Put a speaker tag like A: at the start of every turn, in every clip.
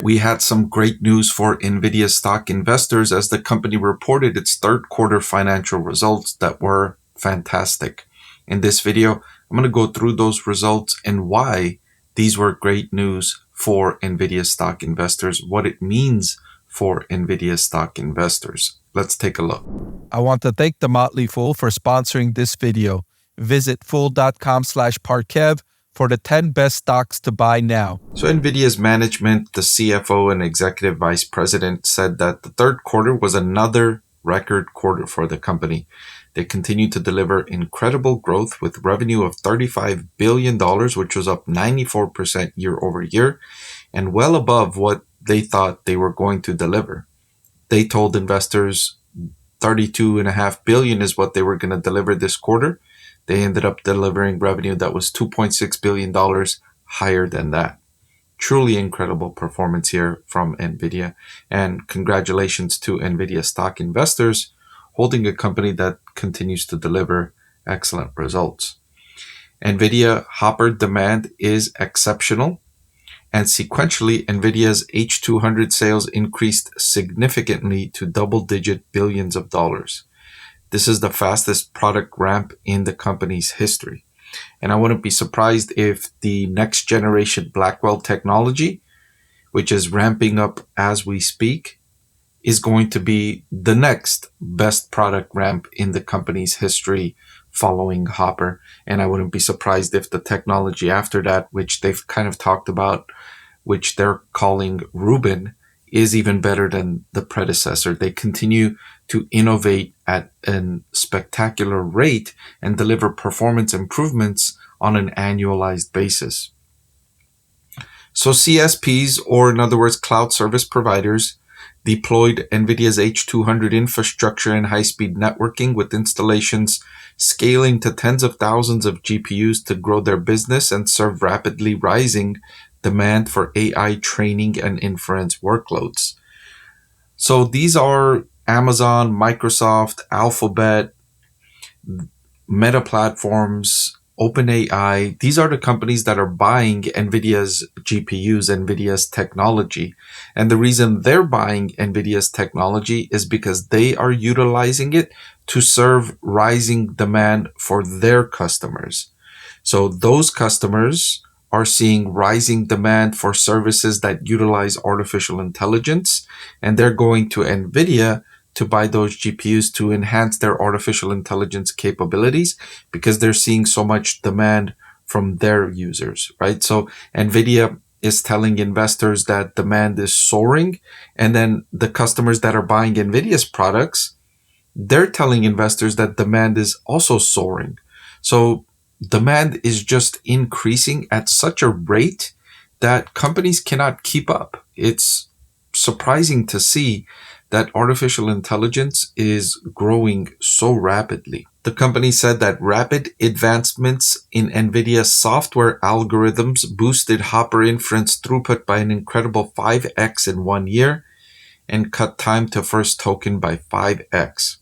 A: We had some great news for Nvidia stock investors as the company reported its third quarter financial results that were fantastic. In this video, I'm going to go through those results and why these were great news for Nvidia stock investors, what it means for Nvidia stock investors. Let's take a look.
B: I want to thank The Motley Fool for sponsoring this video. Visit fool.com/Parkev for the 10 best stocks to buy now.
A: So Nvidia's management, the CFO and executive vice president said that the third quarter was another record quarter for the company. They continued to deliver incredible growth with revenue of $35 billion, which was up 94% year over year and well above what they thought they were going to deliver. They told investors $32.5 billion is what they were going to deliver this quarter. They ended up delivering revenue that was $2.6 billion higher than that. Truly incredible performance here from Nvidia. And congratulations to Nvidia stock investors holding a company that continues to deliver excellent results. Nvidia Hopper demand is exceptional. And sequentially, Nvidia's H200 sales increased significantly to double-digit billions of dollars. This is the fastest product ramp in the company's history. And I wouldn't be surprised if the next generation Blackwell technology, which is ramping up as we speak, is going to be the next best product ramp in the company's history following Hopper. And I wouldn't be surprised if the technology after that, which they've kind of talked about, which they're calling Rubin, is even better than the predecessor. They continue to innovate at a spectacular rate and deliver performance improvements on an annualized basis. So CSPs, or in other words, cloud service providers, deployed NVIDIA's H200 infrastructure and high-speed networking with installations scaling to tens of thousands of GPUs to grow their business and serve rapidly rising demand for AI training and inference workloads. So these are Amazon, Microsoft, Alphabet, Meta Platforms, OpenAI. These are the companies that are buying NVIDIA's GPUs, NVIDIA's technology. And the reason they're buying NVIDIA's technology is because they are utilizing it to serve rising demand for their customers. So those customers are seeing rising demand for services that utilize artificial intelligence, and they're going to NVIDIA to buy those GPUs to enhance their artificial intelligence capabilities because they're seeing so much demand from their users, right? So NVIDIA is telling investors that demand is soaring, and then the customers that are buying NVIDIA's products, they're telling investors that demand is also soaring. So demand is just increasing at such a rate that companies cannot keep up. It's surprising to see that artificial intelligence is growing so rapidly. The company said that rapid advancements in NVIDIA's software algorithms boosted Hopper inference throughput by an incredible 5x in 1 year and cut time to first token by 5x.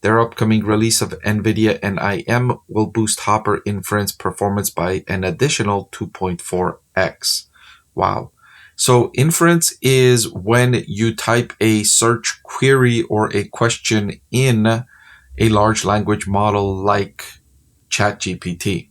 A: Their upcoming release of NVIDIA NIM will boost Hopper inference performance by an additional 2.4x. Wow. So inference is when you type a search query or a question in a large language model like ChatGPT.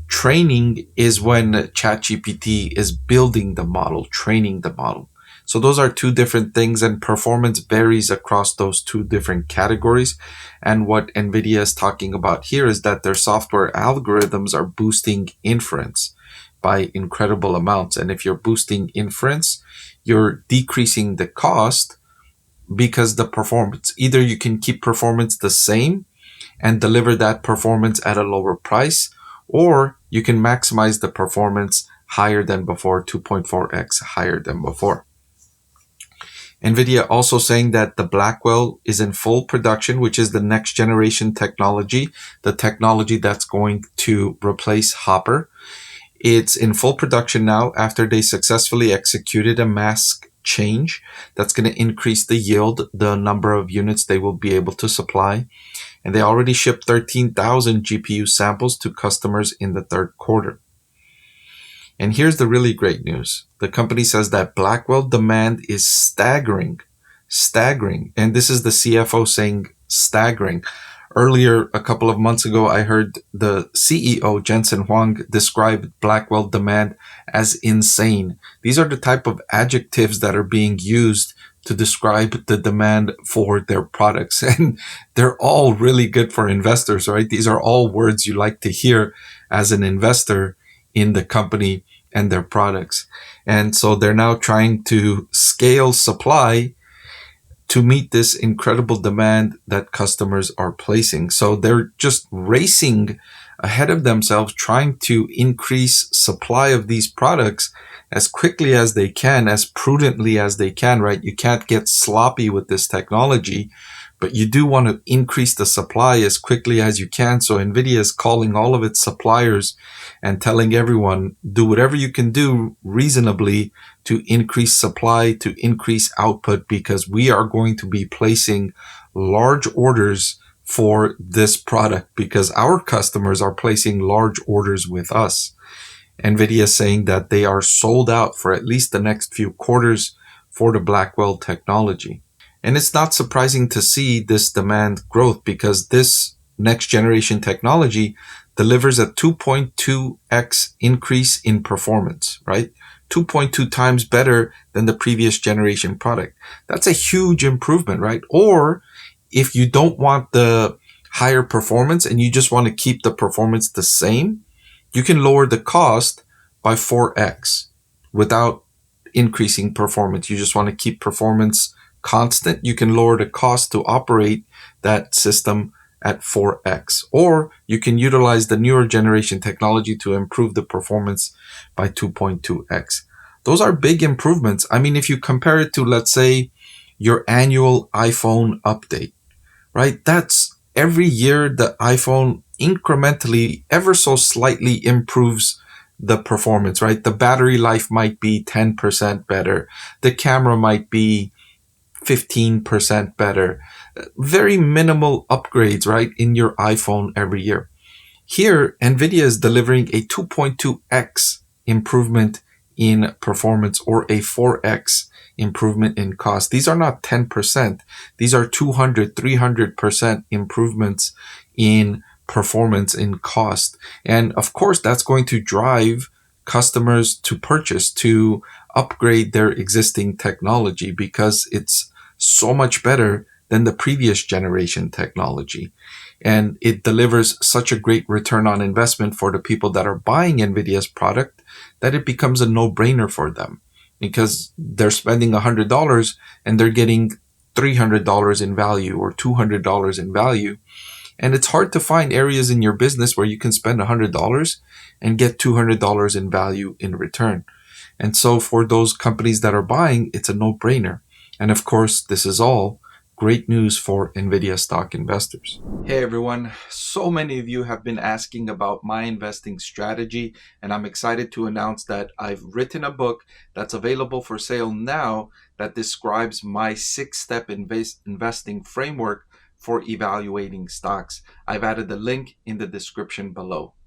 A: Training is when ChatGPT is building the model, training the model. So those are two different things, and performance varies across those two different categories. And what NVIDIA is talking about here is that their software algorithms are boosting inference by incredible amounts. And if you're boosting inference, you're decreasing the cost because the performance, either you can keep performance the same and deliver that performance at a lower price, or you can maximize the performance higher than before, 2.4x higher than before. NVIDIA also saying that the Blackwell is in full production, which is the next generation technology, the technology that's going to replace Hopper. It's in full production now after they successfully executed a mask change that's going to increase the yield, the number of units they will be able to supply. And they already shipped 13,000 GPU samples to customers in the third quarter. And here's the really great news. The company says that Blackwell demand is staggering. Staggering. And this is the CFO saying staggering. Earlier, a couple of months ago, I heard the CEO, Jensen Huang, describe Blackwell demand as insane. These are the type of adjectives that are being used to describe the demand for their products. And they're all really good for investors, right? These are all words you like to hear as an investor in the company and their products. And so they're now trying to scale supply to meet this incredible demand that customers are placing. So they're just racing ahead of themselves, trying to increase supply of these products as quickly as they can, as prudently as they can, right? You can't get sloppy with this technology, but you do want to increase the supply as quickly as you can. So Nvidia is calling all of its suppliers and telling everyone, do whatever you can do reasonably to increase supply, to increase output, because we are going to be placing large orders for this product because our customers are placing large orders with us. Nvidia is saying that they are sold out for at least the next few quarters for the Blackwell technology. And it's not surprising to see this demand growth because this next generation technology delivers a 2.2x increase in performance, right? 2.2 times better than the previous generation product. That's a huge improvement, right? Or if you don't want the higher performance and you just want to keep the performance the same, you can lower the cost by 4x without increasing performance. You just want to keep performance constant. You can lower the cost to operate that system at 4x. Or you can utilize the newer generation technology to improve the performance by 2.2x. Those are big improvements. I mean, if you compare it to, let's say, your annual iPhone update, right? That's every year the iPhone incrementally, ever so slightly improves the performance, right? The battery life might be 10% better. The camera might be 15% better. Very minimal upgrades, right, in your iPhone every year. Here, Nvidia is delivering a 2.2x improvement in performance or a 4x improvement in cost. These are not 10%. These are 200, 300% improvements in performance in cost. And of course, that's going to drive customers to purchase, to upgrade their existing technology because it's so much better than the previous generation technology. And it delivers such a great return on investment for the people that are buying NVIDIA's product that it becomes a no-brainer for them because they're spending $100 and they're getting $300 in value or $200 in value. And it's hard to find areas in your business where you can spend $100 and get $200 in value in return. And so for those companies that are buying, it's a no-brainer. And of course, this is all great news for NVIDIA stock investors. Hey everyone, so many of you have been asking about my investing strategy, and I'm excited to announce that I've written a book that's available for sale now that describes my 6-step investing framework for evaluating stocks. I've added the link in the description below.